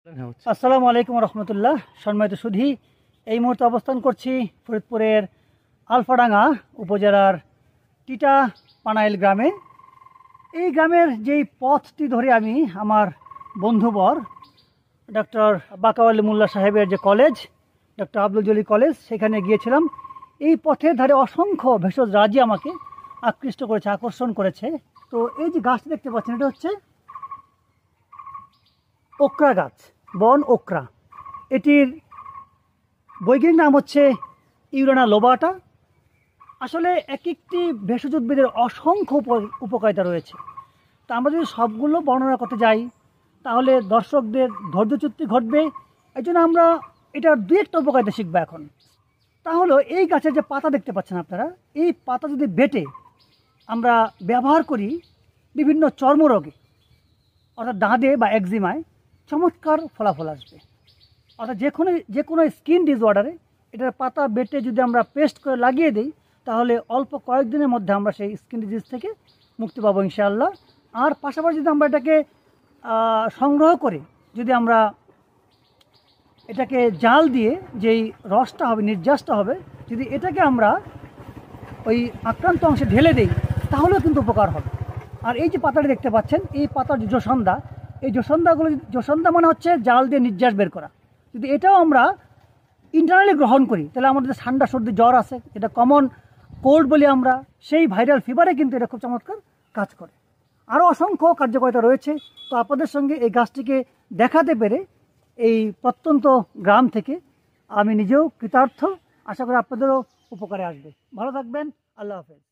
আসসালামু আলাইকুম রহমতুল্লাহ। সম্মানিত সুধী, এই মুহূর্তে অবস্থান করছি ফরিদপুরের আলফাডাঙ্গা উপজেলার টিটা পানাইল গ্রামে। এই গ্রামের যেই পথটি ধরে আমি আমার বন্ধুবর ডক্টর বাকাওয়ালি মোল্লা সাহেবের যে college, doctor Abdul Jolly college, সেখানে গিয়েছিলাম। এই পথের ধারে অসংখ্য ভেষজ রাজি আমাকে আকৃষ্ট করেছে, আকর্ষণ করেছে। তো এই যে গাছটি দেখতে পাচ্ছেন, এটা হচ্ছে ওকরা গাছ, বন ওকরা। এটির বৈজ্ঞানিক নাম হচ্ছে ইউরেনা লোবাটা। আসলে এক একটি ভেষজ উদ্ভিদের অসংখ্য উপকারিতা রয়েছে। তা আমরা যদি সবগুলো বর্ণনা করতে যাই তাহলে দর্শকদের ধৈর্যচ্যুতি ঘটবে। এই জন্য আমরা এটার দু একটা উপকারিতা শিখবো এখন। তাহলে এই গাছের যে পাতা দেখতে পাচ্ছেন আপনারা, এই পাতা যদি বেটে আমরা ব্যবহার করি বিভিন্ন চর্মরোগে, অর্থাৎ দাঁতে বা একজিমায় চমৎকার ফলাফল আসবে। অর্থাৎ যে কোনো স্কিন ডিসঅর্ডারে এটার পাতা বেটে যদি আমরা পেস্ট করে লাগিয়ে দিই তাহলে অল্প কয়েকদিনের মধ্যে আমরা সেই স্কিন ডিজিজ থেকে মুক্তি পাবো ইনশাআল্লাহ। আর পাশাপাশি যদি আমরা এটাকে সংগ্রহ করে যদি আমরা এটাকে জাল দিয়ে যেই রসটা হবে, নির্যাসটা হবে, যদি এটাকে আমরা ওই আক্রান্ত অংশে ঢেলে দিই তাহলেও কিন্তু উপকার হবে। আর এই যে পাতাটি দেখতে পাচ্ছেন, এই পাতার যে জসন্দা, এই জসন্দা মানে হচ্ছে জাল দিয়ে নির্যাস বের করা। যদি এটাও আমরা ইন্টারনালি গ্রহণ করি তাহলে আমাদের ঠান্ডা সর্দি জ্বর আছে, এটা কমন কোল্ড বলি আমরা, সেই ভাইরাল ফিভারে কিন্তু এটা খুব চমৎকার কাজ করে। আরও অসংখ্য কার্যকারিতা রয়েছে। তো আপনাদের সঙ্গে এই গাছটিকে দেখাতে পেরে এই প্রত্যন্ত গ্রাম থেকে আমি নিজেও কৃতার্থ। আশা করি আপনাদেরও উপকারে আসবে। ভালো থাকবেন। আল্লাহ হাফেজ।